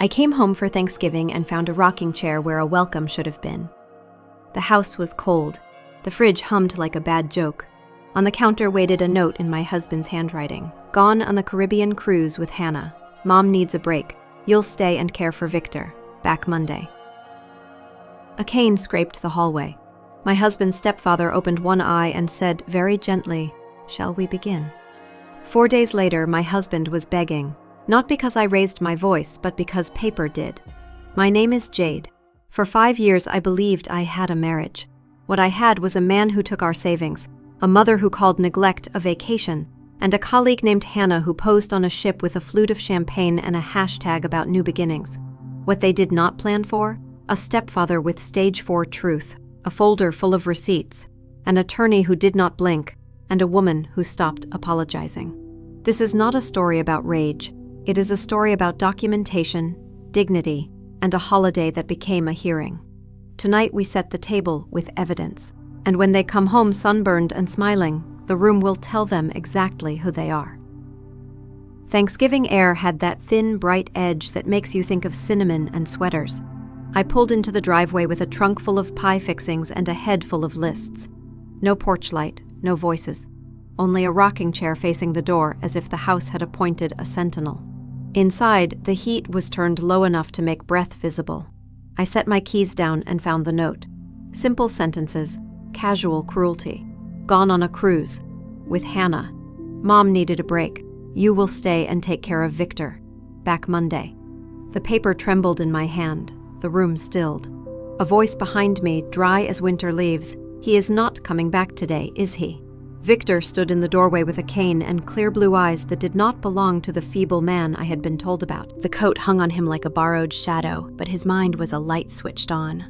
I came home for Thanksgiving and found a rocking chair where a welcome should have been. The house was cold. The fridge hummed like a bad joke. On the counter waited a note in my husband's handwriting. Gone on the Caribbean cruise with Hannah. Mom needs a break. You'll stay and care for Victor. Back Monday. A cane scraped the hallway. My husband's stepfather opened one eye and said very gently, "Shall we begin?" 4 days later, my husband was begging, not because I raised my voice, but because paper did. My name is Jade. For 5 years, I believed I had a marriage. What I had was a man who took our savings, a mother who called neglect a vacation, and a colleague named Hannah who posed on a ship with a flute of champagne and a hashtag about new beginnings. What they did not plan for? A stepfather with stage 4 truth, a folder full of receipts, an attorney who did not blink, and a woman who stopped apologizing. This is not a story about rage. It is a story about documentation, dignity, and a holiday that became a hearing. Tonight we set the table with evidence, and when they come home sunburned and smiling, the room will tell them exactly who they are. Thanksgiving air had that thin, bright edge that makes you think of cinnamon and sweaters. I pulled into the driveway with a trunk full of pie fixings and a head full of lists. No porch light, no voices. Only a rocking chair facing the door as if the house had appointed a sentinel. Inside, the heat was turned low enough to make breath visible. I set my keys down and found the note. Simple sentences, casual cruelty. Gone on a cruise. With Hannah. Mom needed a break. You will stay and take care of Victor. Back Monday. The paper trembled in my hand. The room stilled. A voice behind me, dry as winter leaves. He is not coming back today, is he? Victor stood in the doorway with a cane and clear blue eyes that did not belong to the feeble man I had been told about. The coat hung on him like a borrowed shadow, but his mind was a light switched on.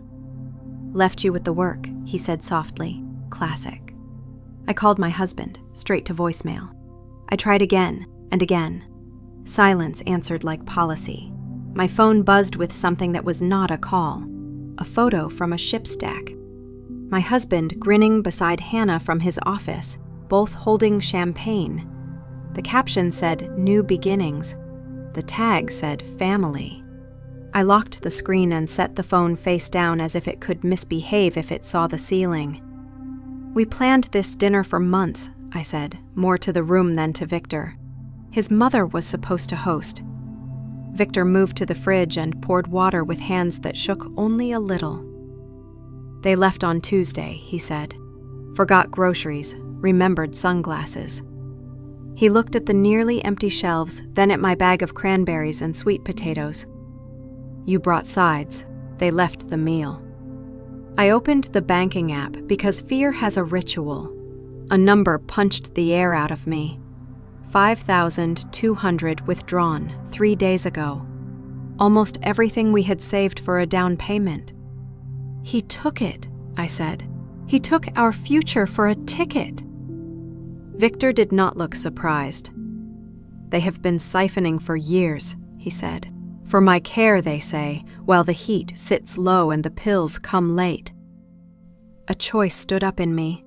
Left you with the work, he said softly. Classic. I called my husband, straight to voicemail. I tried again and again. Silence answered like policy. My phone buzzed with something that was not a call. A photo from a ship stack. My husband grinning beside Hannah from his office, both holding champagne. The caption said, "New beginnings." The tag said, "Family." I locked the screen and set the phone face down as if it could misbehave if it saw the ceiling. We planned this dinner for months, I said, more to the room than to Victor. His mother was supposed to host. Victor moved to the fridge and poured water with hands that shook only a little. They left on Tuesday, he said. Forgot groceries, remembered sunglasses. He looked at the nearly empty shelves, then at my bag of cranberries and sweet potatoes. You brought sides. They left the meal. I opened the banking app because fear has a ritual. A number punched the air out of me. 5,200 withdrawn 3 days ago. Almost everything we had saved for a down payment. He took it, I said. He took our future for a ticket. Victor did not look surprised. They have been siphoning for years, he said. For my care, they say, while the heat sits low and the pills come late. A choice stood up in me.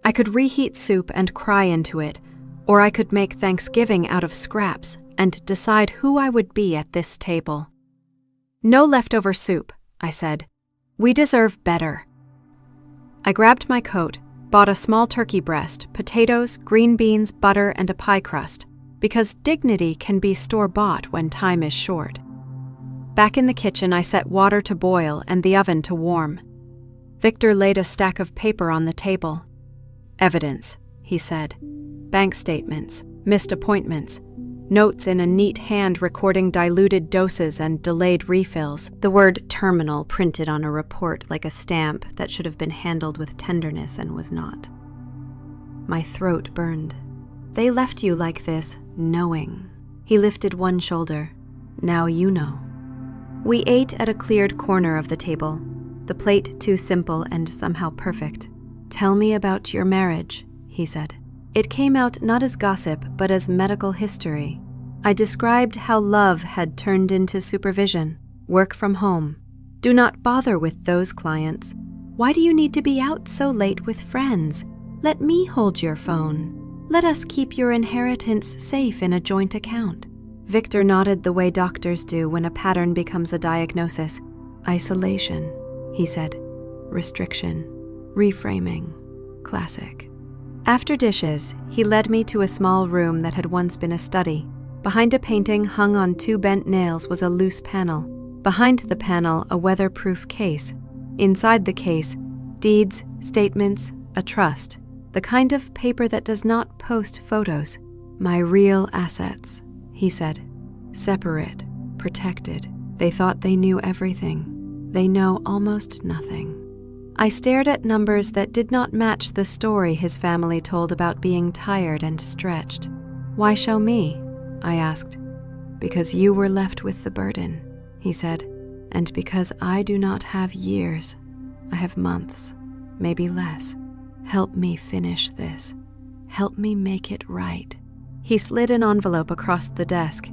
I could reheat soup and cry into it, or I could make Thanksgiving out of scraps and decide who I would be at this table. No leftover soup, I said. We deserve better. I grabbed my coat, bought a small turkey breast, potatoes, green beans, butter, and a pie crust, because dignity can be store-bought when time is short. Back in the kitchen, I set water to boil and the oven to warm. Victor laid a stack of paper on the table. Evidence, he said. Bank statements, missed appointments, notes in a neat hand recording diluted doses and delayed refills, the word terminal printed on a report like a stamp that should have been handled with tenderness and was not. My throat burned. They left you like this, knowing. He lifted one shoulder. Now you know. We ate at a cleared corner of the table, the plate too simple and somehow perfect. Tell me about your marriage, he said. It came out not as gossip, but as medical history. I described how love had turned into supervision, work from home. Do not bother with those clients. Why do you need to be out so late with friends? Let me hold your phone. Let us keep your inheritance safe in a joint account. Victor nodded the way doctors do when a pattern becomes a diagnosis. Isolation, he said. Restriction. Reframing. Classic. After dishes, he led me to a small room that had once been a study. Behind a painting hung on 2 bent nails was a loose panel. Behind the panel, a weatherproof case. Inside the case, deeds, statements, a trust. The kind of paper that does not post photos. My real assets, he said. Separate, protected. They thought they knew everything. They know almost nothing. I stared at numbers that did not match the story his family told about being tired and stretched. Why show me? I asked. Because you were left with the burden, he said. And because I do not have years, I have months, maybe less. Help me finish this. Help me make it right. He slid an envelope across the desk.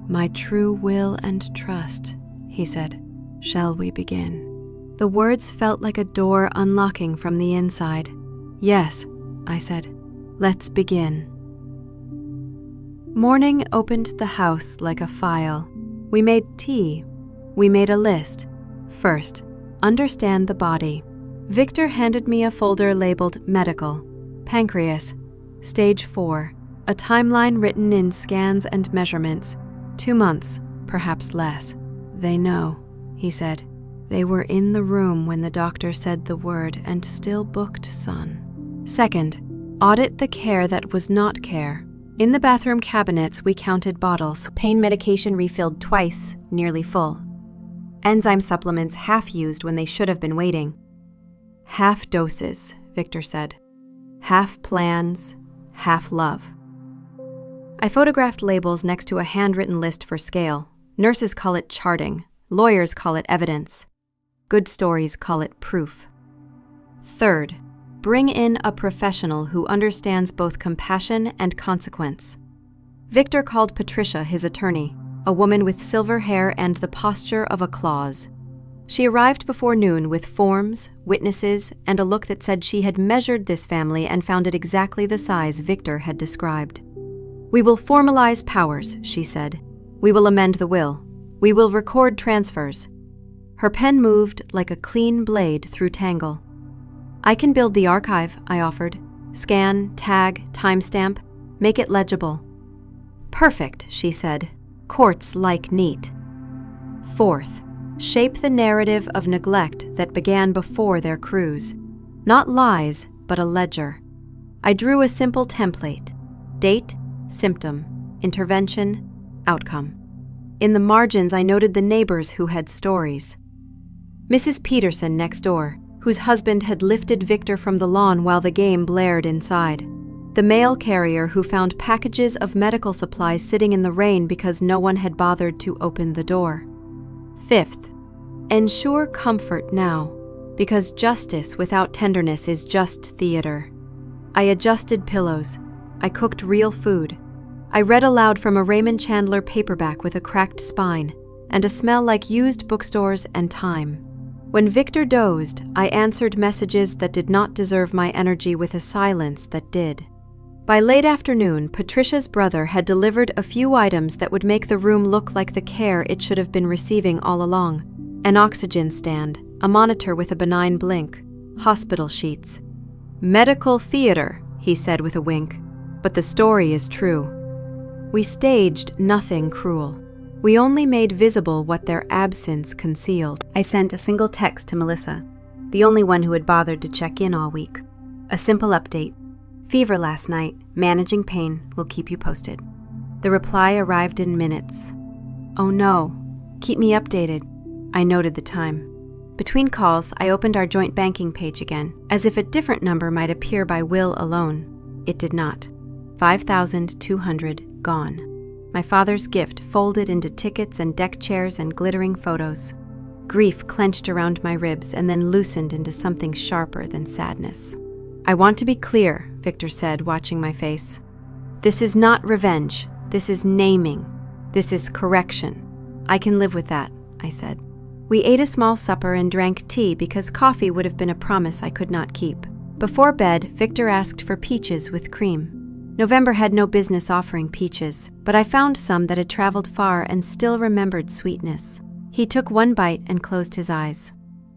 My true will and trust, he said. Shall we begin? The words felt like a door unlocking from the inside. Yes, I said. Let's begin. Morning opened the house like a file. We made tea. We made a list. First, understand the body. Victor handed me a folder labeled medical, pancreas, stage 4, a timeline written in scans and measurements, 2 months, perhaps less. They know, he said. They were in the room when the doctor said the word and still booked son. Second, audit the care that was not care. In the bathroom cabinets, we counted bottles. Pain medication refilled twice, nearly full. Enzyme supplements half used when they should have been waiting. Half doses, Victor said. Half plans, half love. I photographed labels next to a handwritten list for scale. Nurses call it charting. Lawyers call it evidence. Good stories call it proof. Third, bring in a professional who understands both compassion and consequence. Victor called Patricia his attorney, a woman with silver hair and the posture of a clause. She arrived before noon with forms, witnesses, and a look that said she had measured this family and found it exactly the size Victor had described. We will formalize powers, she said. We will amend the will. We will record transfers. Her pen moved like a clean blade through tangle. I can build the archive, I offered. Scan, tag, timestamp, make it legible. Perfect, she said. Courts like neat. Fourth, shape the narrative of neglect that began before their cruise. Not lies, but a ledger. I drew a simple template. Date, symptom, intervention, outcome. In the margins, I noted the neighbors who had stories. Mrs. Peterson next door, whose husband had lifted Victor from the lawn while the game blared inside. The mail carrier who found packages of medical supplies sitting in the rain because no one had bothered to open the door. Fifth, ensure comfort now, because justice without tenderness is just theater. I adjusted pillows. I cooked real food. I read aloud from a Raymond Chandler paperback with a cracked spine and a smell like used bookstores and time. When Victor dozed, I answered messages that did not deserve my energy with a silence that did. By late afternoon, Patricia's brother had delivered a few items that would make the room look like the care it should have been receiving all along. An oxygen stand, a monitor with a benign blink, hospital sheets. Medical theater, he said with a wink, but the story is true. We staged nothing cruel. We only made visible what their absence concealed. I sent a single text to Melissa, the only one who had bothered to check in all week. A simple update. Fever last night, managing pain, will keep you posted. The reply arrived in minutes. Oh no, keep me updated. I noted the time. Between calls, I opened our joint banking page again, as if a different number might appear by will alone. It did not. 5,200 gone. My father's gift folded into tickets and deck chairs and glittering photos. Grief clenched around my ribs and then loosened into something sharper than sadness. I want to be clear, Victor said, watching my face. This is not revenge. This is naming. This is correction. I can live with that, I said. We ate a small supper and drank tea because coffee would have been a promise I could not keep. Before bed, Victor asked for peaches with cream. November had no business offering peaches, but I found some that had traveled far and still remembered sweetness. He took one bite and closed his eyes.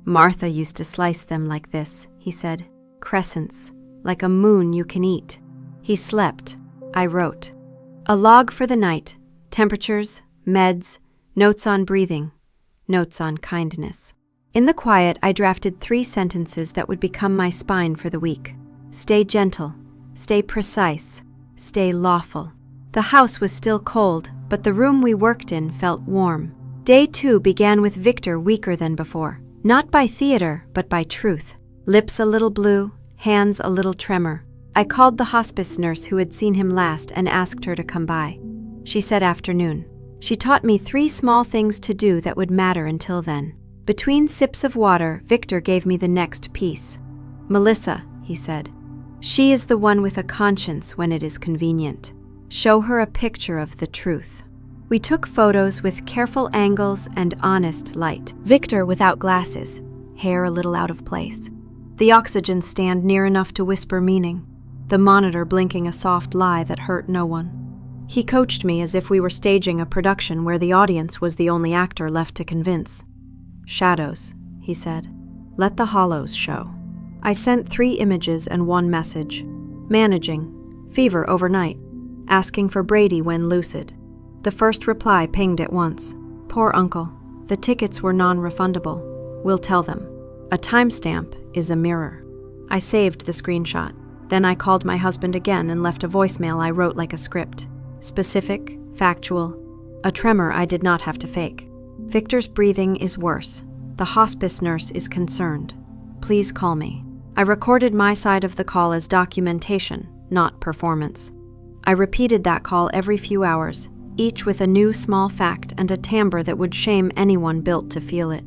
"Martha used to slice them like this," he said. "Crescents, like a moon you can eat." He slept. I wrote. A log for the night, temperatures, meds, notes on breathing, notes on kindness. In the quiet, I drafted 3 sentences that would become my spine for the week. Stay gentle, stay precise, stay lawful. The house was still cold, but the room we worked in felt warm. Day 2 began with Victor weaker than before, not by theater, but by truth. Lips a little blue, hands a little tremor. I called the hospice nurse who had seen him last and asked her to come by. She said afternoon. She taught me 3 small things to do that would matter until then. Between sips of water, Victor gave me the next piece. "Melissa," he said. "She is the one with a conscience when it is convenient. Show her a picture of the truth." We took photos with careful angles and honest light. Victor without glasses, hair a little out of place. The oxygen stand near enough to whisper meaning. The monitor blinking a soft lie that hurt no one. He coached me as if we were staging a production where the audience was the only actor left to convince. "Shadows," he said. "Let the hollows show." I sent 3 images and 1 message. Managing. Fever overnight. Asking for Brady when lucid. The first reply pinged at once. "Poor uncle. The tickets were non-refundable. We'll tell them. A timestamp is a mirror." I saved the screenshot. Then I called my husband again and left a voicemail I wrote like a script. Specific, factual, a tremor I did not have to fake. "Victor's breathing is worse. The hospice nurse is concerned. Please call me." I recorded my side of the call as documentation, not performance. I repeated that call every few hours, each with a new small fact and a timbre that would shame anyone built to feel it.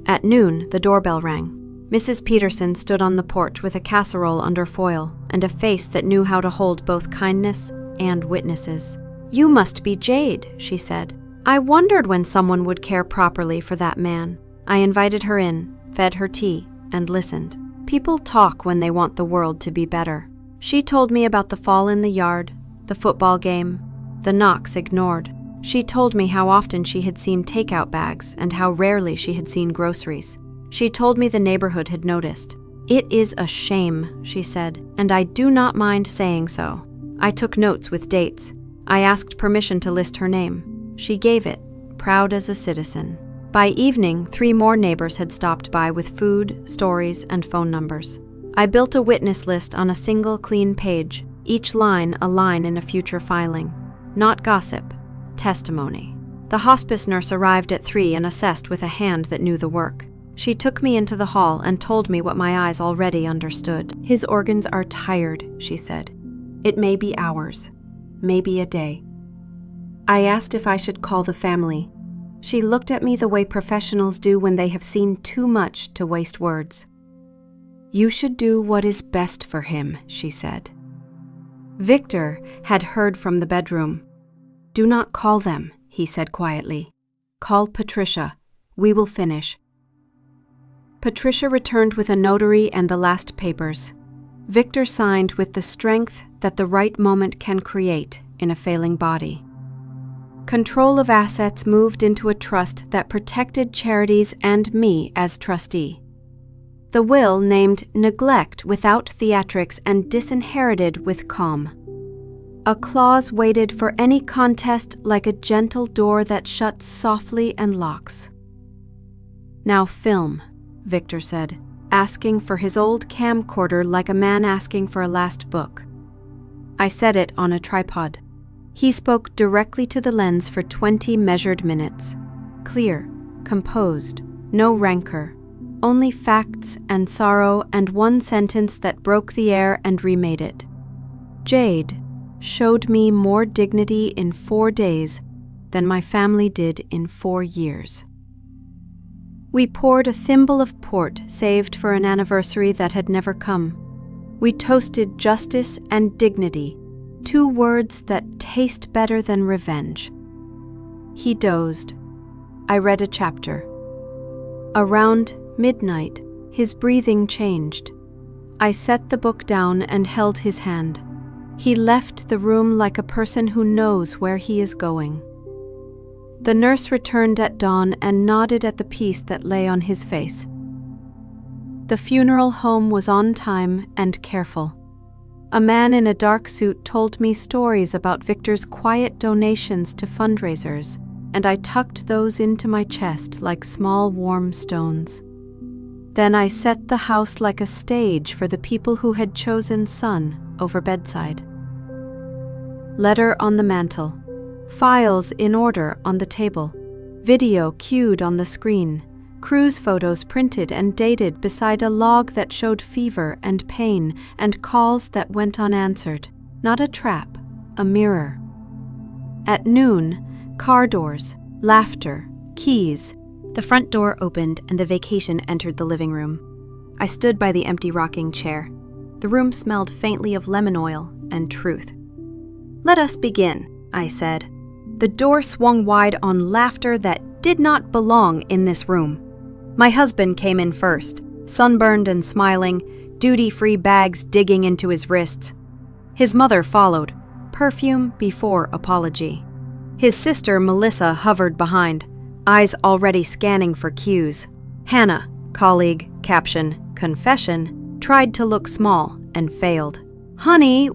At noon, the doorbell rang. Mrs. Peterson stood on the porch with a casserole under foil and a face that knew how to hold both kindness and witnesses. "You must be Jade," she said. "I wondered when someone would care properly for that man." I invited her in, fed her tea, and listened. People talk when they want the world to be better. She told me about the fall in the yard, the football game, the knocks ignored. She told me how often she had seen takeout bags and how rarely she had seen groceries. She told me the neighborhood had noticed. "It is a shame," she said, "and I do not mind saying so." I took notes with dates. I asked permission to list her name. She gave it, proud as a citizen. By evening, 3 more neighbors had stopped by with food, stories, and phone numbers. I built a witness list on a single clean page, each line a line in a future filing. Not gossip, testimony. The hospice nurse arrived at 3 and assessed with a hand that knew the work. She took me into the hall and told me what my eyes already understood. "His organs are tired," she said. "It may be hours, maybe a day." I asked if I should call the family. She looked at me the way professionals do when they have seen too much to waste words. "You should do what is best for him," she said. Victor had heard from the bedroom. "Do not call them," he said quietly. "Call Patricia. We will finish." Patricia returned with a notary and the last papers. Victor signed with the strength that the right moment can create in a failing body. Control of assets moved into a trust that protected charities and me as trustee. The will named neglect without theatrics and disinherited with calm. A clause waited for any contest like a gentle door that shuts softly and locks. "Now film," Victor said, asking for his old camcorder like a man asking for a last book. I set it on a tripod. He spoke directly to the lens for 20 measured minutes. Clear, composed, no rancor, only facts and sorrow and 1 sentence that broke the air and remade it. "Jade showed me more dignity in 4 days than my family did in 4 years." We poured a thimble of port saved for an anniversary that had never come. We toasted justice and dignity, 2 words that taste better than revenge. He dozed. I read a chapter. Around midnight, his breathing changed. I set the book down and held his hand. He left the room like a person who knows where he is going. The nurse returned at dawn and nodded at the peace that lay on his face. The funeral home was on time and careful. A man in a dark suit told me stories about Victor's quiet donations to fundraisers, and I tucked those into my chest like small warm stones. Then I set the house like a stage for the people who had chosen son over bedside. Letter on the mantel. Files in order on the table. Video cued on the screen. Cruise photos printed and dated beside a log that showed fever and pain and calls that went unanswered. Not a trap, a mirror. At noon, car doors, laughter, keys. The front door opened and the vacation entered the living room. I stood by the empty rocking chair. The room smelled faintly of lemon oil and truth. "Let us begin," I said. The door swung wide on laughter that did not belong in this room. My husband came in first, sunburned and smiling, duty-free bags digging into his wrists. His mother followed, perfume before apology. His sister, Melissa, hovered behind, eyes already scanning for cues. Hannah, colleague, caption, confession, tried to look small and failed. "Honey,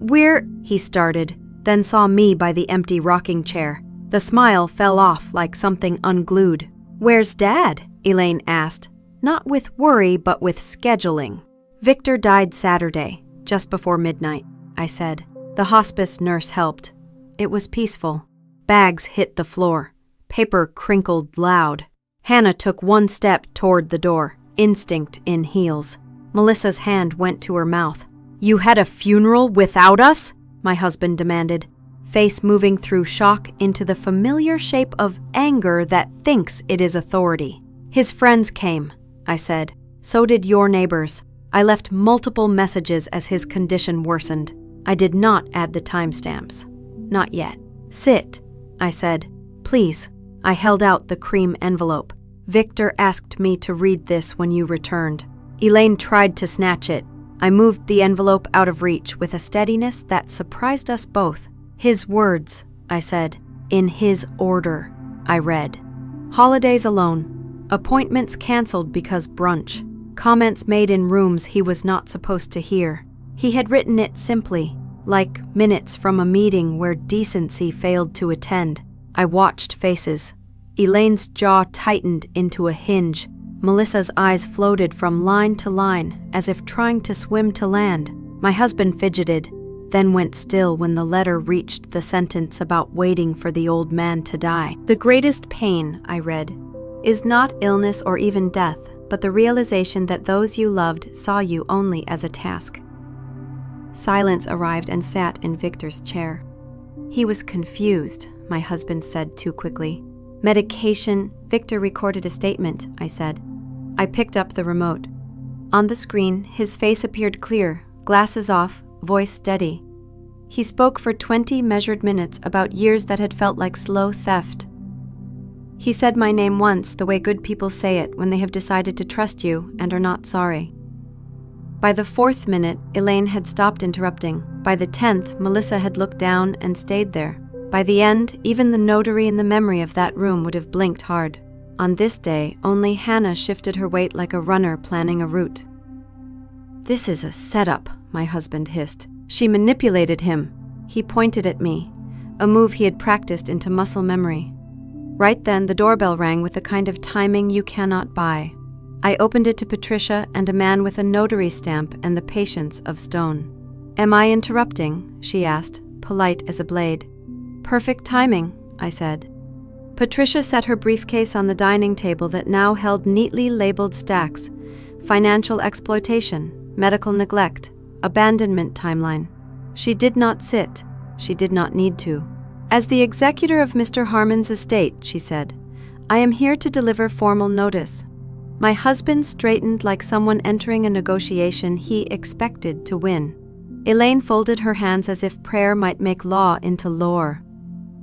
he started, then saw me by the empty rocking chair. The smile fell off like something unglued. "Where's Dad?" Elaine asked, not with worry but with scheduling. "Victor died Saturday, just before midnight," I said. The hospice nurse helped. It was peaceful. Bags hit the floor. Paper crinkled loud. Hannah took one step toward the door, instinct in heels. Melissa's hand went to her mouth. "You had a funeral without us?" my husband demanded, face moving through shock into the familiar shape of anger that thinks it is authority. "His friends came," I said. "So did your neighbors. I left multiple messages as his condition worsened. I did not add the timestamps. Not yet." "Sit," I said. "Please." I held out the cream envelope. "Victor asked me to read this when you returned." Elaine tried to snatch it. I moved the envelope out of reach with a steadiness that surprised us both. "His words," I said. "In his order," I read. "Holidays alone. Appointments canceled because brunch. Comments made in rooms he was not supposed to hear." He had written it simply, like minutes from a meeting where decency failed to attend. I watched faces. Elaine's jaw tightened into a hinge. Melissa's eyes floated from line to line, as if trying to swim to land. My husband fidgeted, then went still when the letter reached the sentence about waiting for the old man to die. "The greatest pain," I read, "is not illness or even death, but the realization that those you loved saw you only as a task." Silence arrived and sat in Victor's chair. "He was confused," my husband said too quickly. "Medication," Victor recorded a statement, I said. I picked up the remote. On the screen, his face appeared clear, glasses off, voice steady. He spoke for 20 measured minutes about years that had felt like slow theft. He said my name once, the way good people say it when they have decided to trust you and are not sorry. By the 4th minute, Elaine had stopped interrupting. By the 10th, Melissa had looked down and stayed there. By the end, even the notary in the memory of that room would have blinked hard. On this day, only Hannah shifted her weight like a runner planning a route. "This is a setup," my husband hissed. "She manipulated him." He pointed at me, a move he had practiced into muscle memory. Right then, the doorbell rang with the kind of timing you cannot buy. I opened it to Patricia and a man with a notary stamp and the patience of stone. "Am I interrupting?" she asked, polite as a blade. "Perfect timing," I said. Patricia set her briefcase on the dining table that now held neatly labeled stacks: financial exploitation, medical neglect, abandonment timeline. She did not sit. She did not need to. "As the executor of Mr. Harmon's estate," she said, "I am here to deliver formal notice." My husband straightened like someone entering a negotiation he expected to win. Elaine folded her hands as if prayer might make law into lore.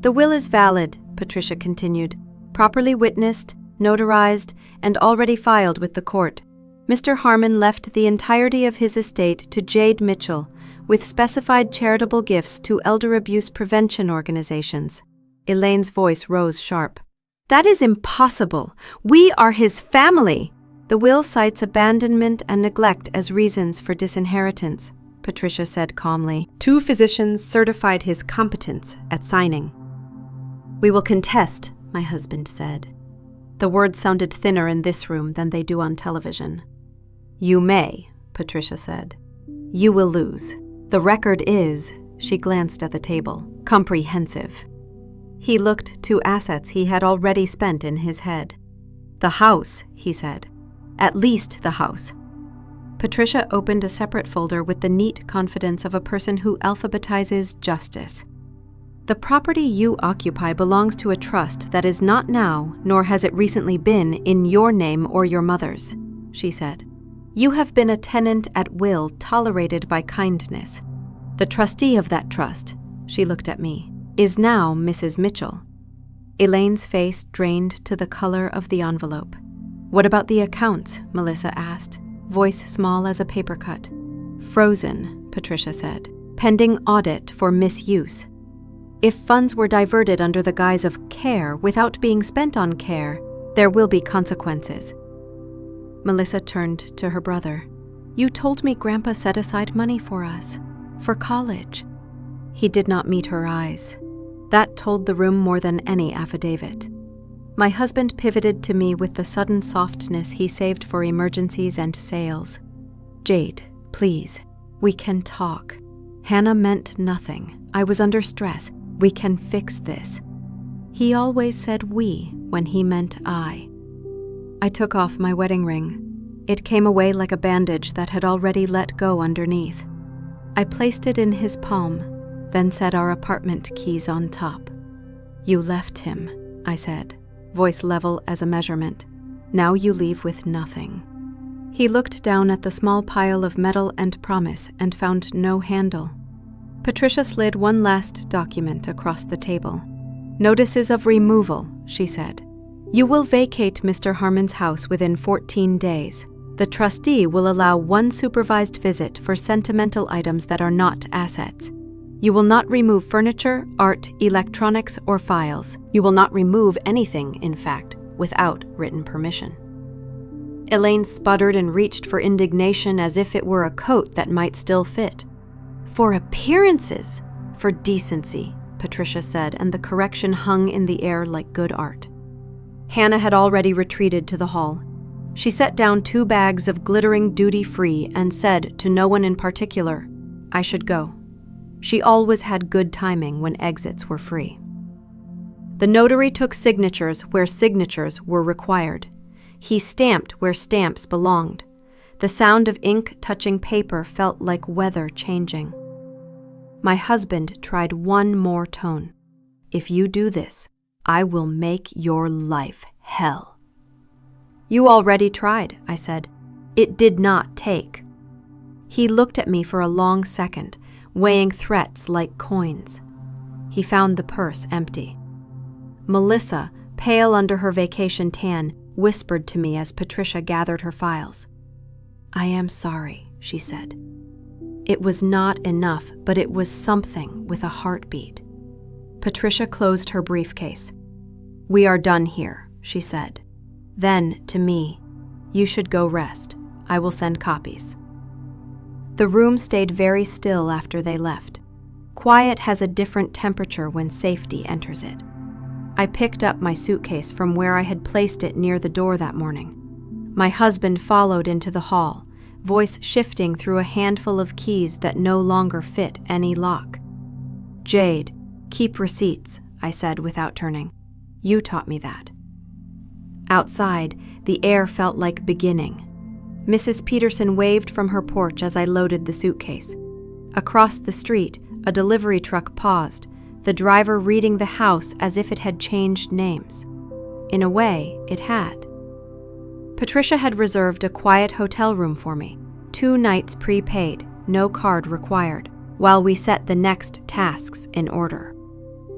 "The will is valid," Patricia continued, "properly witnessed, notarized, and already filed with the court. Mr. Harmon left the entirety of his estate to Jade Mitchell, with specified charitable gifts to elder abuse prevention organizations. Elaine's voice rose sharp. That is impossible. We are his family. The will cites abandonment and neglect as reasons for disinheritance, Patricia said calmly. 2 physicians certified his competence at signing. We will contest, my husband said. The words sounded thinner in this room than they do on television. You may, Patricia said. You will lose. The record is, she glanced at the table, comprehensive. He looked to assets he had already spent in his head. The house, he said. At least the house. Patricia opened a separate folder with the neat confidence of a person who alphabetizes justice. The property you occupy belongs to a trust that is not now, nor has it recently been, in your name or your mother's, she said. You have been a tenant at will, tolerated by kindness. The trustee of that trust, she looked at me, is now Mrs. Mitchell. Elaine's face drained to the color of the envelope. What about the accounts? Melissa asked, voice small as a paper cut. Frozen, Patricia said, pending audit for misuse. If funds were diverted under the guise of care without being spent on care, there will be consequences. Melissa turned to her brother. You told me Grandpa set aside money for us, for college. He did not meet her eyes. That told the room more than any affidavit. My husband pivoted to me with the sudden softness he saved for emergencies and sales. Jade, please, we can talk. Hannah meant nothing. I was under stress. We can fix this. He always said we when he meant I. I took off my wedding ring. It came away like a bandage that had already let go underneath. I placed it in his palm, then set our apartment keys on top. You left him, I said, voice level as a measurement. Now you leave with nothing. He looked down at the small pile of metal and promise and found no handle. Patricia slid one last document across the table. Notices of removal, she said. You will vacate Mr. Harmon's house within 14 days. The trustee will allow 1 supervised visit for sentimental items that are not assets. You will not remove furniture, art, electronics, or files. You will not remove anything, in fact, without written permission. Elaine sputtered and reached for indignation as if it were a coat that might still fit. For appearances, for decency, Patricia said, and the correction hung in the air like good art. Hannah had already retreated to the hall. She set down 2 bags of glittering duty-free and said to no one in particular, I should go. She always had good timing when exits were free. The notary took signatures where signatures were required. He stamped where stamps belonged. The sound of ink touching paper felt like weather changing. My husband tried one more tone. If you do this, I will make your life hell. You already tried, I said. It did not take. He looked at me for a long second, weighing threats like coins. He found the purse empty. Melissa, pale under her vacation tan, whispered to me as Patricia gathered her files. I am sorry, she said. It was not enough, but it was something with a heartbeat. Patricia closed her briefcase. We are done here, she said. Then, to me, you should go rest. I will send copies. The room stayed very still after they left. Quiet has a different temperature when safety enters it. I picked up my suitcase from where I had placed it near the door that morning. My husband followed into the hall, voice shifting through a handful of keys that no longer fit any lock. Jade, keep receipts, I said without turning. You taught me that. Outside, the air felt like beginning. Mrs. Peterson waved from her porch as I loaded the suitcase. Across the street, a delivery truck paused, the driver reading the house as if it had changed names. In a way, it had. Patricia had reserved a quiet hotel room for me, 2 nights prepaid, no card required, while we set the next tasks in order.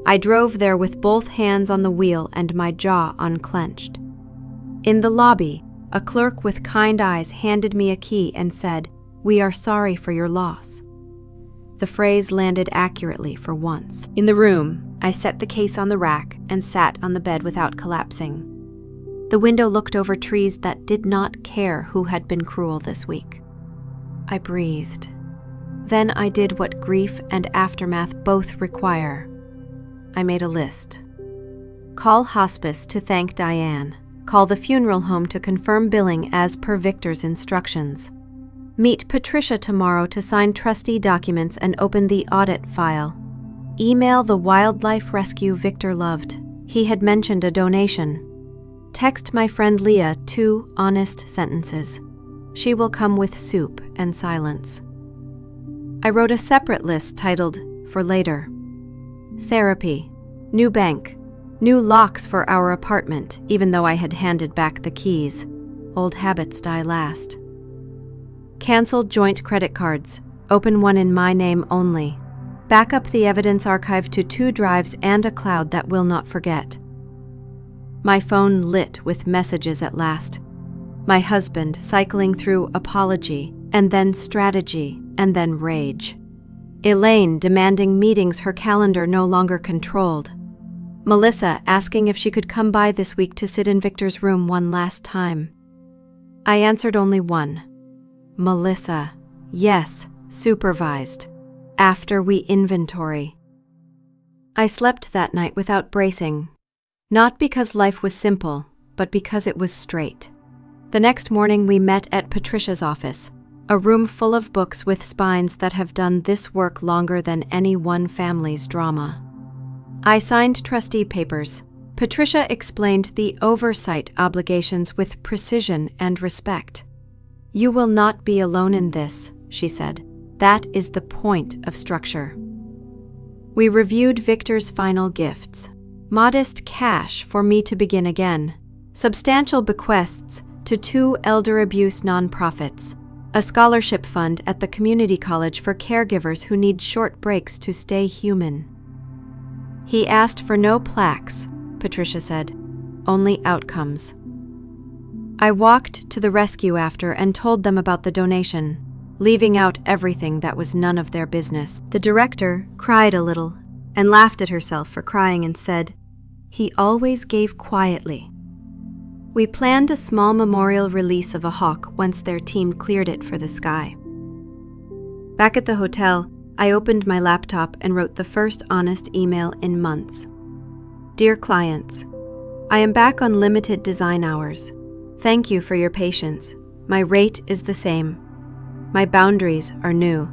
I drove there with both hands on the wheel and my jaw unclenched. In the lobby, a clerk with kind eyes handed me a key and said, "We are sorry for your loss." The phrase landed accurately for once. In the room, I set the case on the rack and sat on the bed without collapsing. The window looked over trees that did not care who had been cruel this week. I breathed. Then I did what grief and aftermath both require. I made a list. Call hospice to thank Diane. Call the funeral home to confirm billing as per Victor's instructions. Meet Patricia tomorrow to sign trustee documents and open the audit file. Email the wildlife rescue Victor loved. He had mentioned a donation. Text my friend Leah 2 honest sentences. She will come with soup and silence. I wrote a separate list titled, For Later. Therapy, new bank, new locks for our apartment, even though I had handed back the keys. Old habits die last. Cancel joint credit cards, open one in my name only. Back up the evidence archive to 2 drives and a cloud that will not forget. My phone lit with messages at last. My husband cycling through apology, and then strategy, and then rage. Elaine demanding meetings her calendar no longer controlled. Melissa asking if she could come by this week to sit in Victor's room one last time. I answered only one. Melissa, yes, supervised. After we inventory. I slept that night without bracing. Not because life was simple, but because it was straight. The next morning we met at Patricia's office, a room full of books with spines that have done this work longer than any one family's drama. I signed trustee papers. Patricia explained the oversight obligations with precision and respect. You will not be alone in this, she said. That is the point of structure. We reviewed Victor's final gifts. Modest cash for me to begin again. Substantial bequests to 2 elder abuse nonprofits. A scholarship fund at the community college for caregivers who need short breaks to stay human. He asked for no plaques, Patricia said, only outcomes. I walked to the rescue after and told them about the donation, leaving out everything that was none of their business. The director cried a little and laughed at herself for crying and said, "He always gave quietly." We planned a small memorial release of a hawk once their team cleared it for the sky. Back at the hotel, I opened my laptop and wrote the first honest email in months. Dear clients, I am back on limited design hours. Thank you for your patience. My rate is the same. My boundaries are new.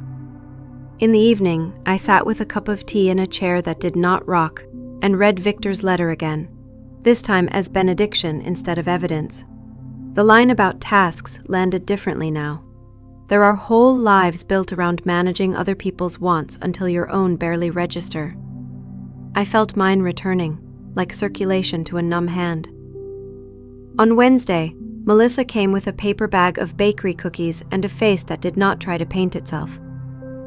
In the evening, I sat with a cup of tea in a chair that did not rock and read Victor's letter again, this time as benediction instead of evidence. The line about tasks landed differently now. There are whole lives built around managing other people's wants until your own barely register. I felt mine returning, like circulation to a numb hand. On Wednesday, Melissa came with a paper bag of bakery cookies and a face that did not try to paint itself.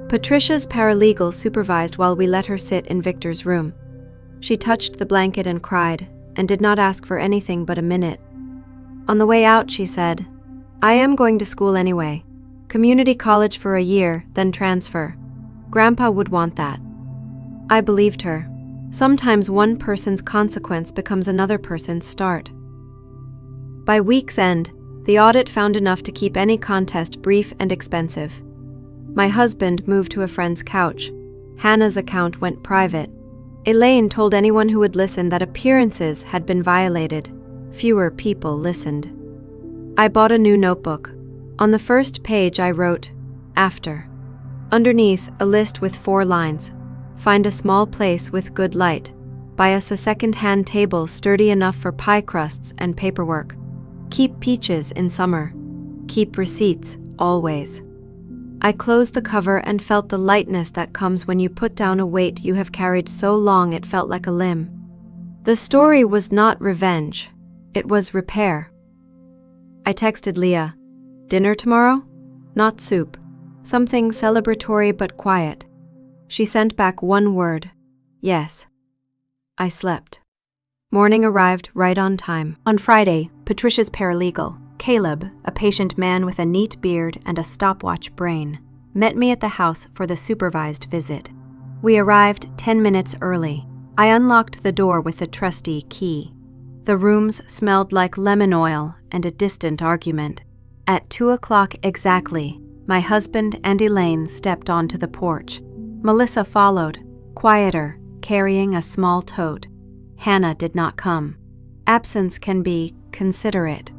Patricia's paralegal supervised while we let her sit in Victor's room. She touched the blanket and cried, and did not ask for anything but a minute. On the way out, she said, "I am going to school anyway. Community college for a year, then transfer. Grandpa would want that." I believed her. Sometimes one person's consequence becomes another person's start. By week's end, the audit found enough to keep any contest brief and expensive. My husband moved to a friend's couch. Hannah's account went private. Elaine told anyone who would listen that appearances had been violated. Fewer people listened. I bought a new notebook. On the first page I wrote, "After." Underneath, a list with 4 lines. Find a small place with good light. Buy us a second-hand table sturdy enough for pie crusts and paperwork. Keep peaches in summer. Keep receipts, always. I closed the cover and felt the lightness that comes when you put down a weight you have carried so long it felt like a limb. The story was not revenge. It was repair. I texted Leah, "Dinner tomorrow? Not soup. Something celebratory but quiet." She sent back one word, "Yes." I slept. Morning arrived right on time. On Friday, Patricia's paralegal, Caleb, a patient man with a neat beard and a stopwatch brain, met me at the house for the supervised visit. We arrived 10 minutes early. I unlocked the door with the trusty key. The rooms smelled like lemon oil and a distant argument. At 2 o'clock exactly, my husband and Elaine stepped onto the porch. Melissa followed, quieter, carrying a small tote. Hannah did not come. Absence can be considerate.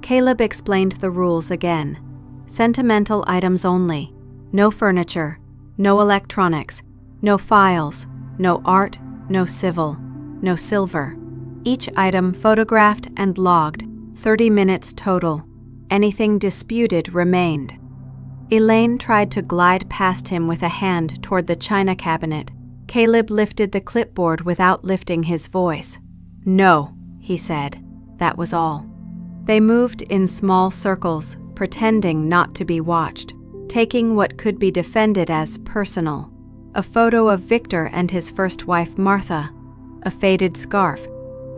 Caleb explained the rules again. Sentimental items only. No furniture, no electronics, no files, no art, no civil, no silver. Each item photographed and logged, 30 minutes total. Anything disputed remained. Elaine tried to glide past him with a hand toward the china cabinet. Caleb lifted the clipboard without lifting his voice. "No," he said. That was all. They moved in small circles, pretending not to be watched, taking what could be defended as personal. A photo of Victor and his first wife Martha, a faded scarf,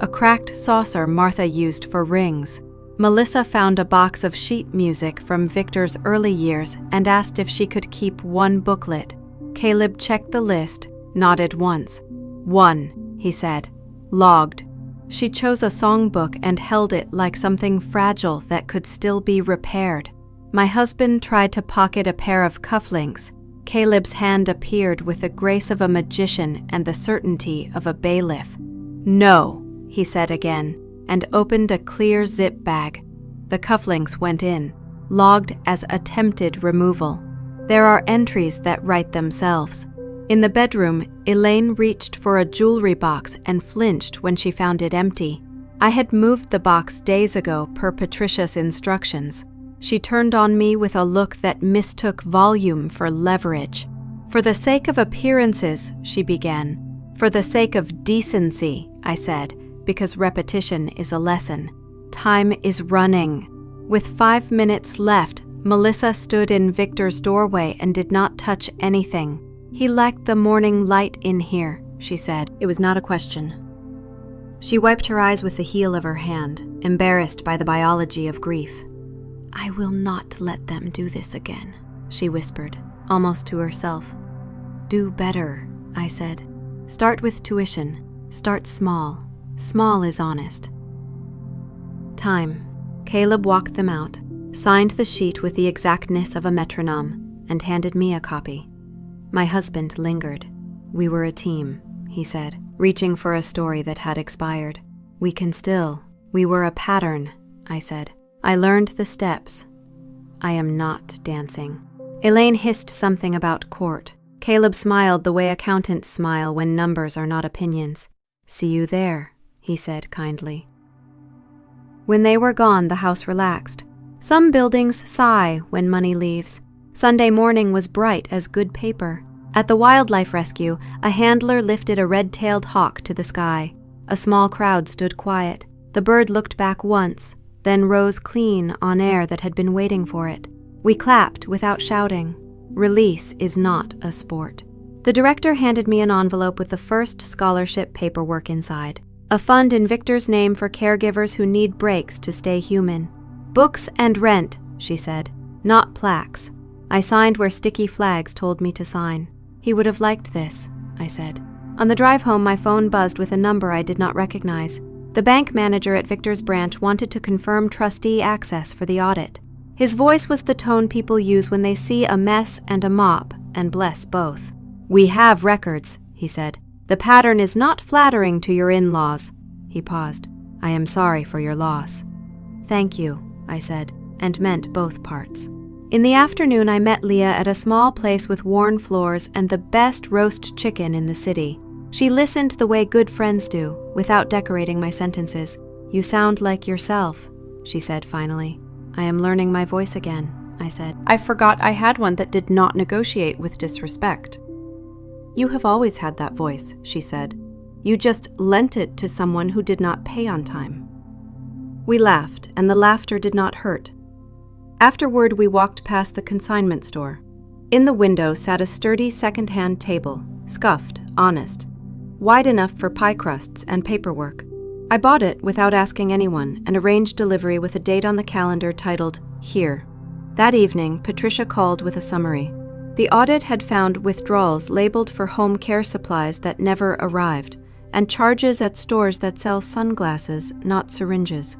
a cracked saucer Martha used for rings. Melissa found a box of sheet music from Victor's early years and asked if she could keep one booklet. Caleb checked the list, nodded once. "One," he said. "Logged." She chose a songbook and held it like something fragile that could still be repaired. My husband tried to pocket a pair of cufflinks. Caleb's hand appeared with the grace of a magician and the certainty of a bailiff. "No," he said again, and opened a clear zip bag. The cufflinks went in, logged as attempted removal. There are entries that write themselves. In the bedroom, Elaine reached for a jewelry box and flinched when she found it empty. I had moved the box days ago per Patricia's instructions. She turned on me with a look that mistook volume for leverage. "For the sake of appearances," she began. "For the sake of decency," I said, because repetition is a lesson. Time is running. With 5 minutes left, Melissa stood in Victor's doorway and did not touch anything. "He lacked the morning light in here," she said. It was not a question. She wiped her eyes with the heel of her hand, embarrassed by the biology of grief. "I will not let them do this again," she whispered, almost to herself. "Do better," I said. "Start with tuition. Start small. Small is honest." Time. Caleb walked them out, signed the sheet with the exactness of a metronome, and handed me a copy. My husband lingered. "We were a team," he said, reaching for a story that had expired. "We can still. We were a pattern," I said. "I learned the steps. I am not dancing." Elaine hissed something about court. Caleb smiled the way accountants smile when numbers are not opinions. "See you there," he said kindly. When they were gone, the house relaxed. Some buildings sigh when money leaves. Sunday morning was bright as good paper. At the wildlife rescue, a handler lifted a red-tailed hawk to the sky. A small crowd stood quiet. The bird looked back once, then rose clean on air that had been waiting for it. We clapped without shouting. Release is not a sport. The director handed me an envelope with the first scholarship paperwork inside. A fund in Victor's name for caregivers who need breaks to stay human. "Books and rent," she said, "not plaques." I signed where sticky flags told me to sign. "He would have liked this," I said. On the drive home, my phone buzzed with a number I did not recognize. The bank manager at Victor's branch wanted to confirm trustee access for the audit. His voice was the tone people use when they see a mess and a mop, and bless both. "We have records," he said. "The pattern is not flattering to your in-laws." He paused. "I am sorry for your loss." "Thank you," I said, and meant both parts. In the afternoon, I met Leah at a small place with worn floors and the best roast chicken in the city. She listened the way good friends do, without decorating my sentences. "You sound like yourself," she said finally. "I am learning my voice again," I said. "I forgot I had one that did not negotiate with disrespect." "You have always had that voice," she said. "You just lent it to someone who did not pay on time." We laughed, and the laughter did not hurt. Afterward, we walked past the consignment store. In the window sat a sturdy second-hand table, scuffed, honest, wide enough for pie crusts and paperwork. I bought it without asking anyone and arranged delivery with a date on the calendar titled "Here." That evening, Patricia called with a summary. The audit had found withdrawals labeled for home care supplies that never arrived, and charges at stores that sell sunglasses, not syringes.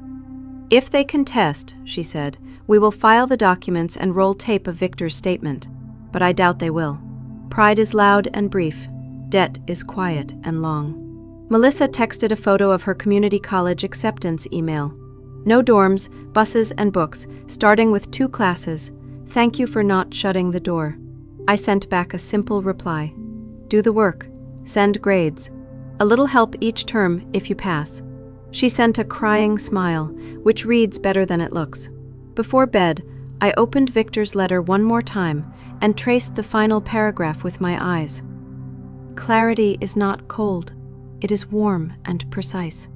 If they contest, she said, we will file the documents and roll tape of Victor's statement, but I doubt they will. Pride is loud and brief. Debt is quiet and long. Melissa texted a photo of her community college acceptance email. No dorms, buses, and books, starting with 2 classes. Thank you for not shutting the door. I sent back a simple reply. Do the work. Send grades. A little help each term if you pass. She sent a crying smile, which reads better than it looks. Before bed, I opened Victor's letter one more time and traced the final paragraph with my eyes. Clarity is not cold. It is warm and precise.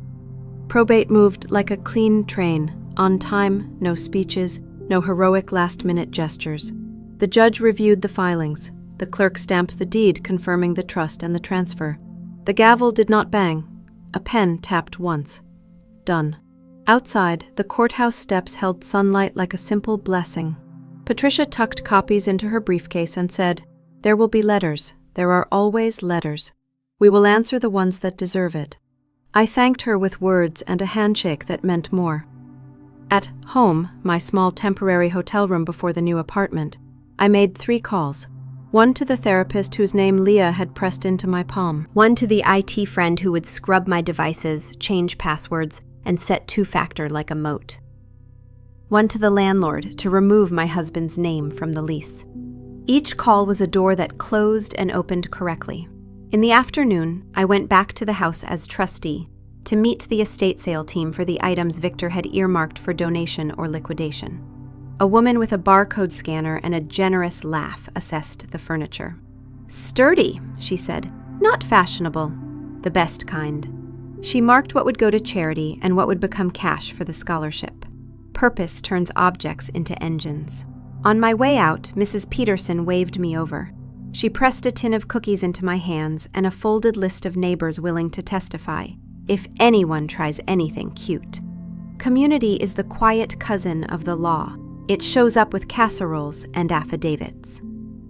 Probate moved like a clean train, on time, no speeches, no heroic last-minute gestures. The judge reviewed the filings. The clerk stamped the deed confirming the trust and the transfer. The gavel did not bang. A pen tapped once. Done. Outside, the courthouse steps held sunlight like a simple blessing. Patricia tucked copies into her briefcase and said, There will be letters. There are always letters. We will answer the ones that deserve it. I thanked her with words and a handshake that meant more. At home, my small temporary hotel room before the new apartment, I made 3 calls. One to the therapist whose name Leah had pressed into my palm. One to the IT friend who would scrub my devices, change passwords, and set 2-factor like a moat. One to the landlord to remove my husband's name from the lease. Each call was a door that closed and opened correctly. In the afternoon, I went back to the house as trustee to meet the estate sale team for the items Victor had earmarked for donation or liquidation. A woman with a barcode scanner and a generous laugh assessed the furniture. Sturdy, she said, not fashionable, the best kind. She marked what would go to charity and what would become cash for the scholarship. Purpose turns objects into engines. On my way out, Mrs. Peterson waved me over. She pressed a tin of cookies into my hands and a folded list of neighbors willing to testify, if anyone tries anything cute. Community is the quiet cousin of the law. It shows up with casseroles and affidavits.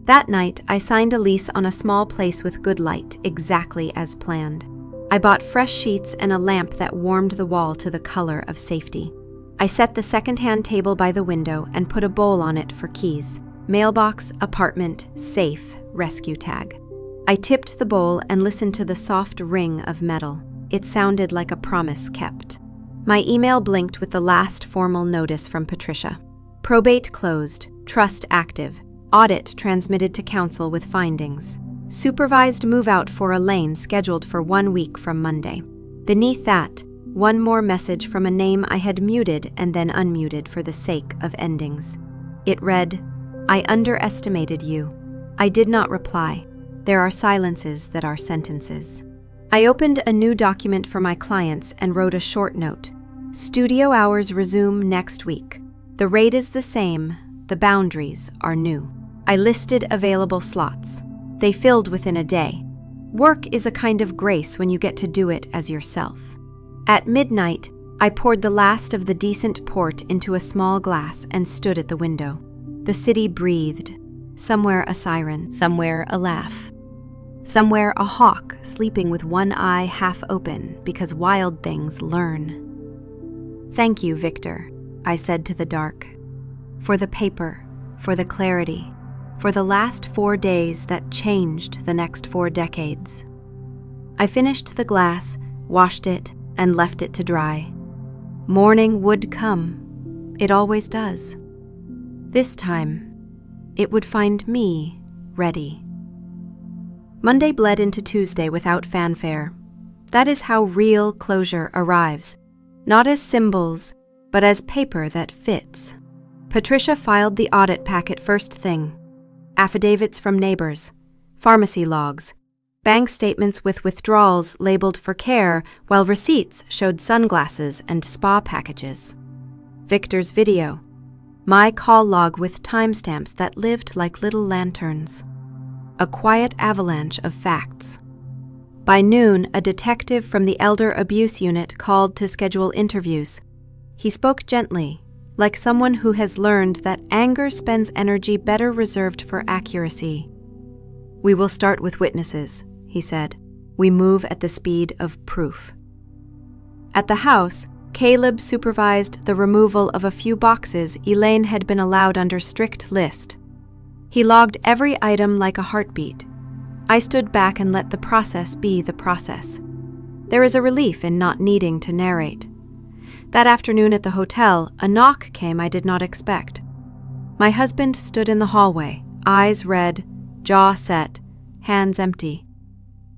That night, I signed a lease on a small place with good light, exactly as planned. I bought fresh sheets and a lamp that warmed the wall to the color of safety. I set the second-hand table by the window and put a bowl on it for keys. Mailbox, apartment, safe, rescue tag. I tipped the bowl and listened to the soft ring of metal. It sounded like a promise kept. My email blinked with the last formal notice from Patricia. Probate closed, trust active, audit transmitted to council with findings. Supervised move-out for Elaine scheduled for 1 week from Monday. Beneath that, one more message from a name I had muted and then unmuted for the sake of endings. It read, I underestimated you. I did not reply. There are silences that are sentences. I opened a new document for my clients and wrote a short note. Studio hours resume next week. The rate is the same. The boundaries are new. I listed available slots. They filled within a day. Work is a kind of grace when you get to do it as yourself. At midnight, I poured the last of the decent port into a small glass and stood at the window. The city breathed. Somewhere a siren, somewhere a laugh. Somewhere a hawk sleeping with one eye half open because wild things learn. Thank you, Victor, I said to the dark. For the paper, for the clarity, for the last 4 days that changed the next 4 decades. I finished the glass, washed it, and left it to dry. Morning would come. It always does. This time, it would find me ready. Monday bled into Tuesday without fanfare. That is how real closure arrives, not as symbols, but as paper that fits. Patricia filed the audit packet first thing. Affidavits from neighbors, pharmacy logs, bank statements with withdrawals labeled for care while receipts showed sunglasses and spa packages. Victor's video, my call log with timestamps that lived like little lanterns. A quiet avalanche of facts. By noon, a detective from the Elder Abuse Unit called to schedule interviews. He spoke gently, like someone who has learned that anger spends energy better reserved for accuracy. "We will start with witnesses," he said. "We move at the speed of proof." At the house, Caleb supervised the removal of a few boxes Elaine had been allowed under strict list. He logged every item like a heartbeat. I stood back and let the process be the process. There is a relief in not needing to narrate. That afternoon at the hotel, a knock came I did not expect. My husband stood in the hallway, eyes red, jaw set, hands empty.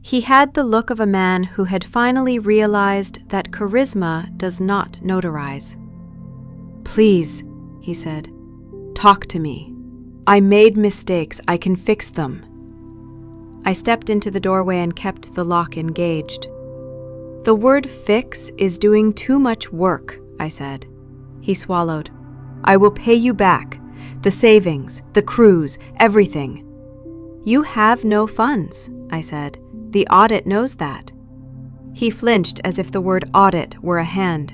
He had the look of a man who had finally realized that charisma does not notarize. "Please," he said, "talk to me. I made mistakes. I can fix them." I stepped into the doorway and kept the lock engaged. "The word fix is doing too much work," I said. He swallowed. "I will pay you back. The savings, the cruise, everything." "You have no funds," I said. "The audit knows that." He flinched as if the word audit were a hand.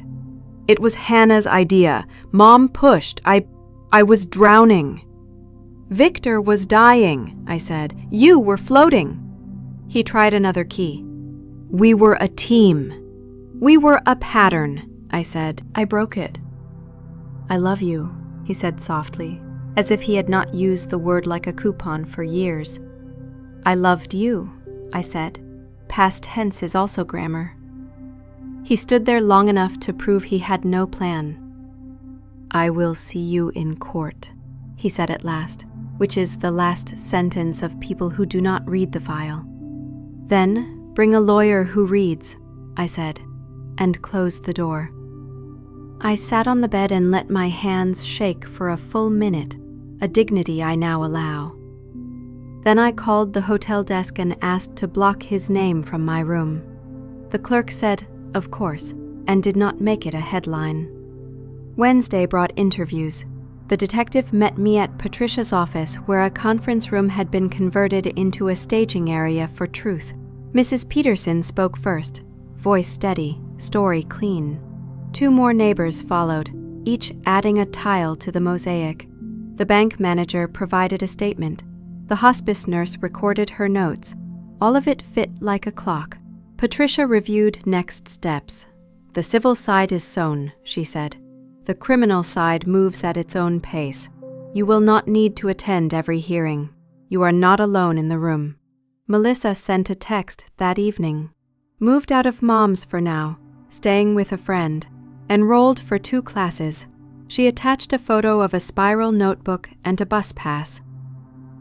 "It was Hannah's idea. Mom pushed. I was drowning." "Victor was dying," I said. "You were floating." He tried another key. "We were a team. We were a pattern," I said. I broke it. "I love you," he said softly, as if he had not used the word like a coupon for years. "I loved you," I said. Past tense is also grammar. He stood there long enough to prove he had no plan. "I will see you in court," he said at last, which is the last sentence of people who do not read the file. "Then bring a lawyer who reads," I said, and closed the door. I sat on the bed and let my hands shake for a full minute, a dignity I now allow. Then I called the hotel desk and asked to block his name from my room. The clerk said, "Of course," and did not make it a headline. Wednesday brought interviews. The detective met me at Patricia's office, where a conference room had been converted into a staging area for truth. Mrs. Peterson spoke first, voice steady, story clean. 2 more neighbors followed, each adding a tile to the mosaic. The bank manager provided a statement. The hospice nurse recorded her notes. All of it fit like a clock. Patricia reviewed next steps. "The civil side is sown," she said. "The criminal side moves at its own pace. You will not need to attend every hearing. You are not alone in the room." Melissa sent a text that evening. Moved out of mom's for now, staying with a friend. Enrolled for 2 classes. She attached a photo of a spiral notebook and a bus pass.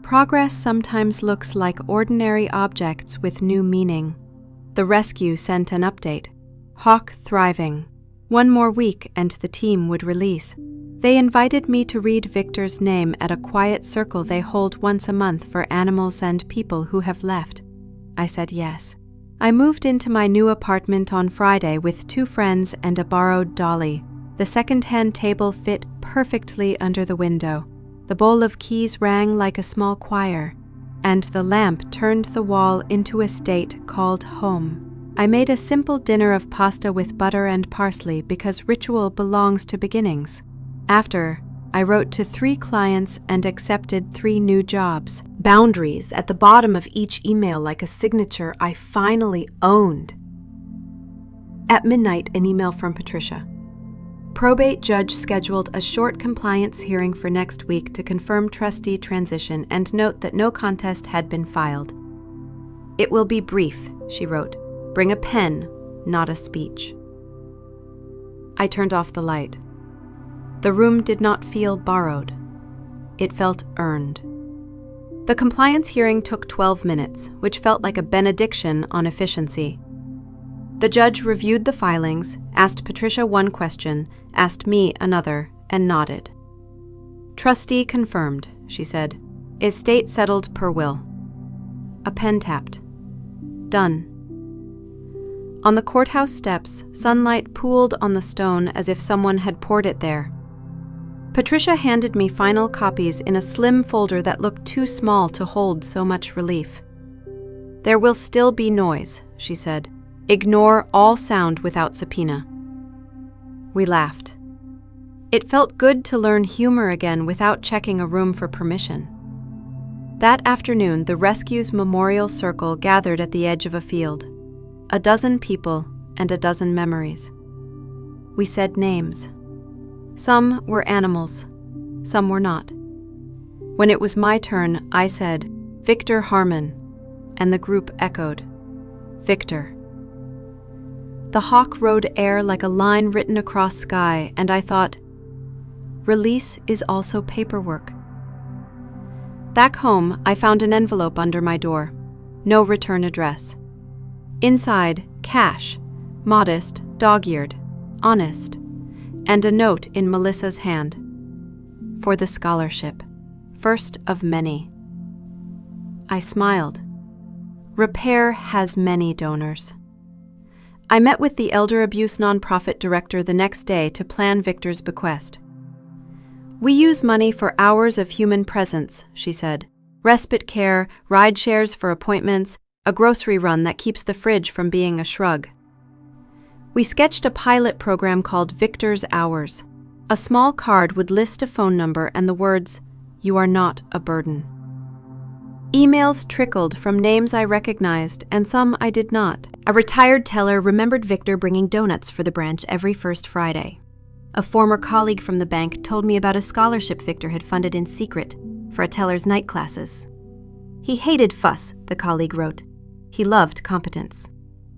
Progress sometimes looks like ordinary objects with new meaning. The rescue sent an update. Hawk thriving. 1 more week and the team would release. They invited me to read Victor's name at a quiet circle they hold once a month for animals and people who have left. I said yes. I moved into my new apartment on Friday with 2 friends and a borrowed dolly. The second-hand table fit perfectly under the window. The bowl of keys rang like a small choir, and the lamp turned the wall into a state called home. I made a simple dinner of pasta with butter and parsley because ritual belongs to beginnings. After, I wrote to 3 clients and accepted 3 new jobs. Boundaries at the bottom of each email like a signature I finally owned. At midnight, an email from Patricia. Probate judge scheduled a short compliance hearing for next week to confirm trustee transition and note that no contest had been filed. "It will be brief," she wrote. "Bring a pen, not a speech." I turned off the light. The room did not feel borrowed. It felt earned. The compliance hearing took 12 minutes, which felt like a benediction on efficiency. The judge reviewed the filings, asked Patricia 1 question, asked me another, and nodded. "Trustee confirmed," she said. "Estate settled per will." A pen tapped. Done. On the courthouse steps, sunlight pooled on the stone as if someone had poured it there. Patricia handed me final copies in a slim folder that looked too small to hold so much relief. "There will still be noise," she said. "Ignore all sound without subpoena." We laughed. It felt good to learn humor again without checking a room for permission. That afternoon, the rescue's memorial circle gathered at the edge of a field. 12 people and 12 memories. We said names. Some were animals, some were not. When it was my turn, I said, "Victor Harmon," and the group echoed, "Victor." The hawk rode air like a line written across sky, and I thought, release is also paperwork. Back home, I found an envelope under my door. No return address. Inside, cash, modest, dog-eared, honest, and a note in Melissa's hand. For the scholarship, first of many. I smiled. Repair has many donors. I met with the elder abuse nonprofit director the next day to plan Victor's bequest. "We use money for hours of human presence," she said. "Respite care, ride shares for appointments, a grocery run that keeps the fridge from being a shrug." We sketched a pilot program called Victor's Hours. A small card would list a phone number and the words, "You are not a burden." Emails trickled from names I recognized and some I did not. A retired teller remembered Victor bringing donuts for the branch every first Friday. A former colleague from the bank told me about a scholarship Victor had funded in secret for a teller's night classes. He hated fuss, the colleague wrote. He loved competence.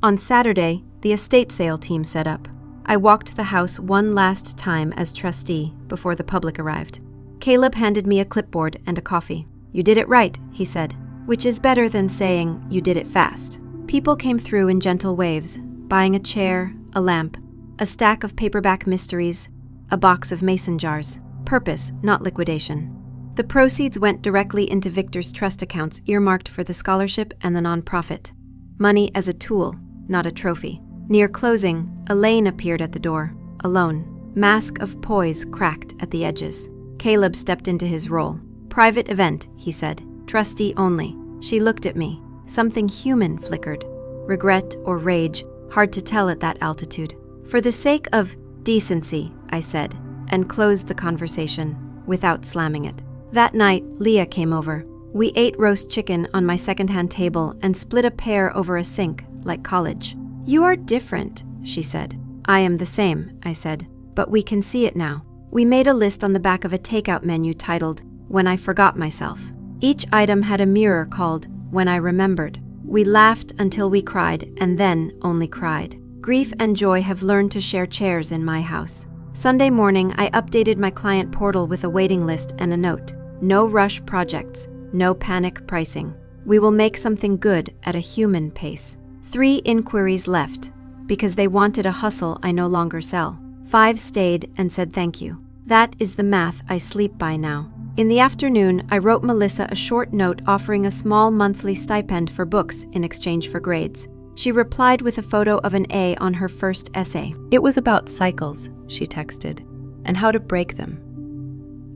On Saturday, the estate sale team set up. I walked the house one last time as trustee before the public arrived. Caleb handed me a clipboard and a coffee. "You did it right," he said, which is better than saying you did it fast. People came through in gentle waves, buying a chair, a lamp, a stack of paperback mysteries, a box of mason jars. Purpose, not liquidation. The proceeds went directly into Victor's trust accounts earmarked for the scholarship and the nonprofit. Money as a tool, not a trophy. Near closing, Elaine appeared at the door, alone. Mask of poise cracked at the edges. Caleb stepped into his role. "Private event," he said. "Trustee only." She looked at me. Something human flickered. Regret or rage, hard to tell at that altitude. "For the sake of decency," I said, and closed the conversation without slamming it. That night, Leah came over. We ate roast chicken on my secondhand table and split a pear over a sink, like college. "You are different," she said. "I am the same," I said, "but we can see it now." We made a list on the back of a takeout menu titled, "When I Forgot Myself." Each item had a mirror called, "When I Remembered." We laughed until we cried, and then only cried. Grief and joy have learned to share chairs in my house. Sunday morning, I updated my client portal with a waiting list and a note. No rush projects, no panic pricing. We will make something good at a human pace. 3 inquiries left, because they wanted a hustle I no longer sell. 5 stayed and said thank you. That is the math I sleep by now. In the afternoon, I wrote Melissa a short note offering a small monthly stipend for books in exchange for grades. She replied with a photo of an A on her first essay. It was about cycles, she texted, and how to break them.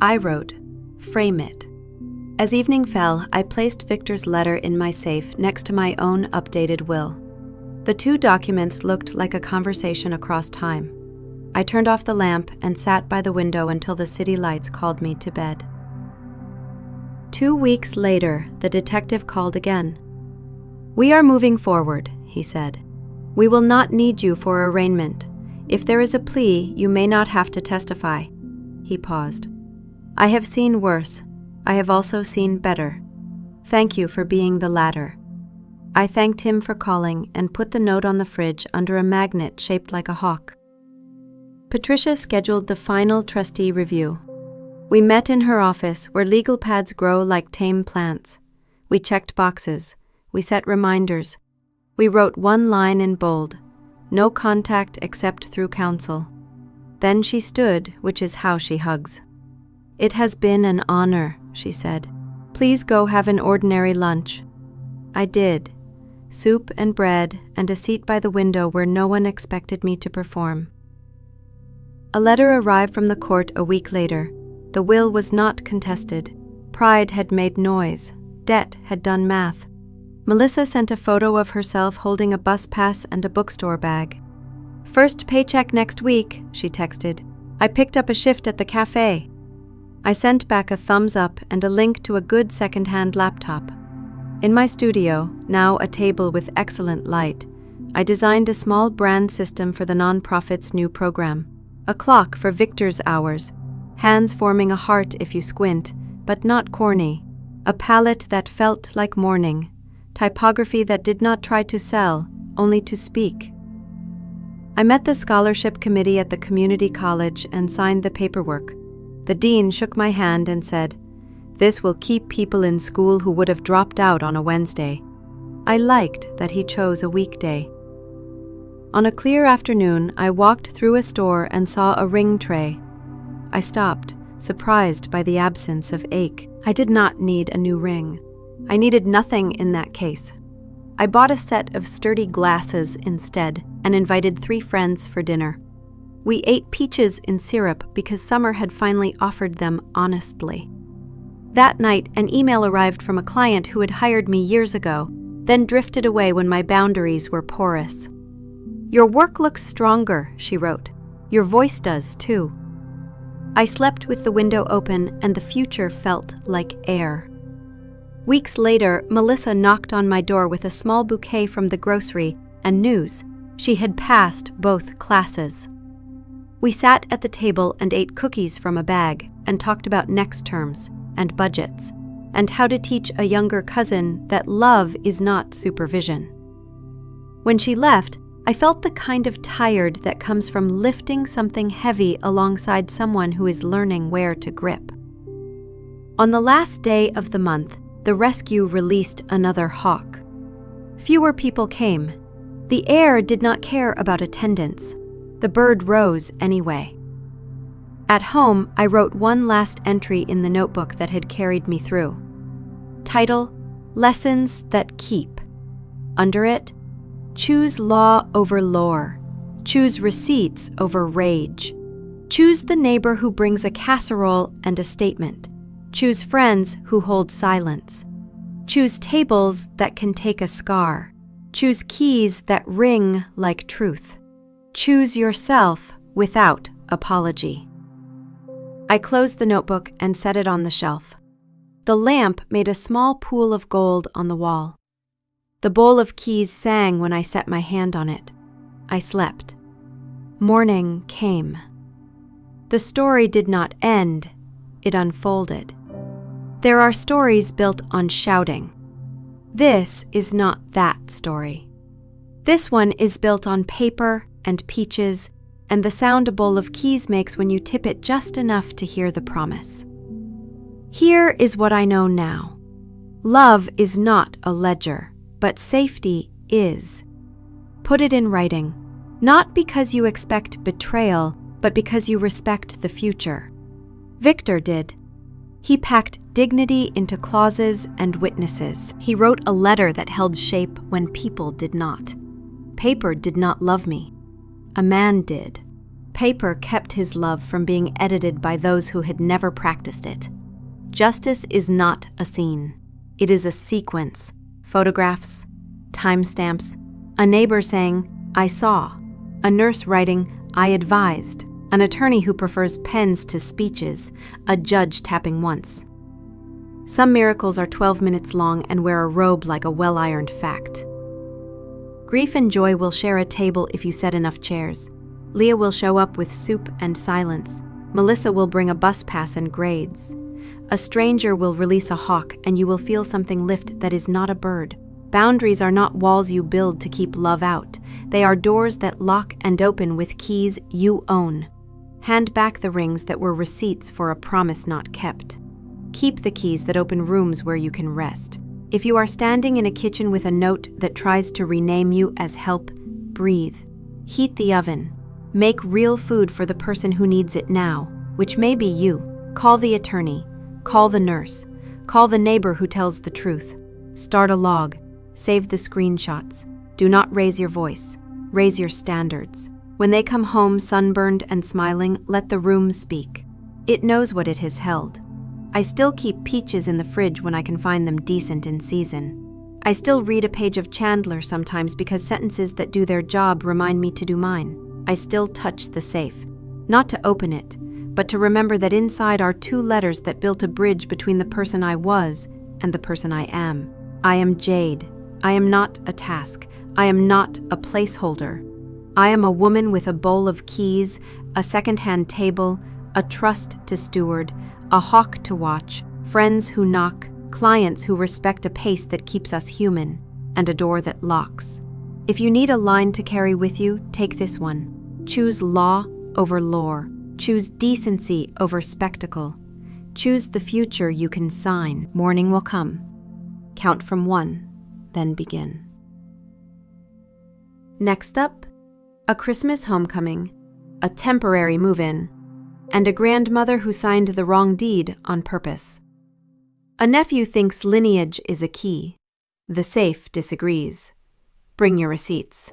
I wrote, "Frame it." As evening fell, I placed Victor's letter in my safe next to my own updated will. The 2 documents looked like a conversation across time. I turned off the lamp and sat by the window until the city lights called me to bed. 2 weeks later, the detective called again. "We are moving forward," he said. "We will not need you for arraignment. If there is a plea, you may not have to testify." He paused. "I have seen worse. I have also seen better. Thank you for being the latter." I thanked him for calling and put the note on the fridge under a magnet shaped like a hawk. Patricia scheduled the final trustee review. We met in her office where legal pads grow like tame plants. We checked boxes. We set reminders. We wrote one line in bold, "No contact except through counsel." Then she stood, which is how she hugs. "It has been an honor," she said. "Please go have an ordinary lunch." I did. Soup and bread and a seat by the window where no one expected me to perform. A letter arrived from the court a week later. The will was not contested. Pride had made noise. Debt had done math. Melissa sent a photo of herself holding a bus pass and a bookstore bag. "First paycheck next week," she texted. I picked up a shift at the cafe. I sent back a thumbs up and a link to a good second-hand laptop. In my studio, now a table with excellent light, I designed a small brand system for the nonprofit's new program. A clock for Victor's hours, hands forming a heart if you squint, but not corny. A palette that felt like morning, typography that did not try to sell, only to speak. I met the scholarship committee at the community college and signed the paperwork. The dean shook my hand and said, "This will keep people in school who would have dropped out on a Wednesday." I liked that he chose a weekday. On a clear afternoon, I walked through a store and saw a ring tray. I stopped, surprised by the absence of ache. I did not need a new ring. I needed nothing in that case. I bought a set of sturdy glasses instead and invited 3 friends for dinner. We ate peaches in syrup because summer had finally offered them honestly. That night, an email arrived from a client who had hired me years ago, then drifted away when my boundaries were porous. "Your work looks stronger," she wrote. "Your voice does, too." I slept with the window open and the future felt like air. Weeks later, Melissa knocked on my door with a small bouquet from the grocery and news. She had passed both classes. We sat at the table and ate cookies from a bag and talked about next terms and budgets and how to teach a younger cousin that love is not supervision. When she left, I felt the kind of tired that comes from lifting something heavy alongside someone who is learning where to grip. On the last day of the month, the rescue released another hawk. Fewer people came. The air did not care about attendance. The bird rose anyway. At home, I wrote one last entry in the notebook that had carried me through. Title: Lessons That Keep. Under it, choose law over lore. Choose receipts over rage. Choose the neighbor who brings a casserole and a statement. Choose friends who hold silence. Choose tables that can take a scar. Choose keys that ring like truth. Choose yourself without apology. I closed the notebook and set it on the shelf. The lamp made a small pool of gold on the wall. The bowl of keys sang when I set my hand on it. I slept. Morning came. The story did not end, it unfolded. There are stories built on shouting. This is not that story. This one is built on paper and peaches and the sound a bowl of keys makes when you tip it just enough to hear the promise. Here is what I know now. Love is not a ledger, but safety is. Put it in writing, not because you expect betrayal, but because you respect the future. Victor did. He packed dignity into clauses and witnesses. He wrote a letter that held shape when people did not. Paper did not love me. A man did. Paper kept his love from being edited by those who had never practiced it. Justice is not a scene. It is a sequence. Photographs, timestamps, a neighbor saying, "I saw," a nurse writing, "I advised," an attorney who prefers pens to speeches, a judge tapping once. Some miracles are 12 minutes long and wear a robe like a well-ironed fact. Grief and joy will share a table if you set enough chairs. Leah will show up with soup and silence. Melissa will bring a bus pass and grades. A stranger will release a hawk and you will feel something lift that is not a bird. Boundaries are not walls you build to keep love out. They are doors that lock and open with keys you own. Hand back the rings that were receipts for a promise not kept. Keep the keys that open rooms where you can rest. If you are standing in a kitchen with a note that tries to rename you as help, breathe. Heat the oven. Make real food for the person who needs it now, which may be you. Call the attorney. Call the nurse. Call the neighbor who tells the truth. Start a log. Save the screenshots. Do not raise your voice. Raise your standards. When they come home sunburned and smiling, let the room speak. It knows what it has held. I still keep peaches in the fridge when I can find them decent in season. I still read a page of Chandler sometimes because sentences that do their job remind me to do mine. I still touch the safe. Not to open it, but to remember that inside are two letters that built a bridge between the person I was and the person I am. I am Jade. I am not a task. I am not a placeholder. I am a woman with a bowl of keys, a second-hand table, a trust to steward, a hawk to watch, friends who knock, clients who respect a pace that keeps us human, and a door that locks. If you need a line to carry with you, take this one. Choose law over lore. Choose decency over spectacle. Choose the future you can sign. Morning will come. Count from 1, then begin. Next up, a Christmas homecoming, a temporary move-in, and a grandmother who signed the wrong deed on purpose. A nephew thinks lineage is a key. The safe disagrees. Bring your receipts.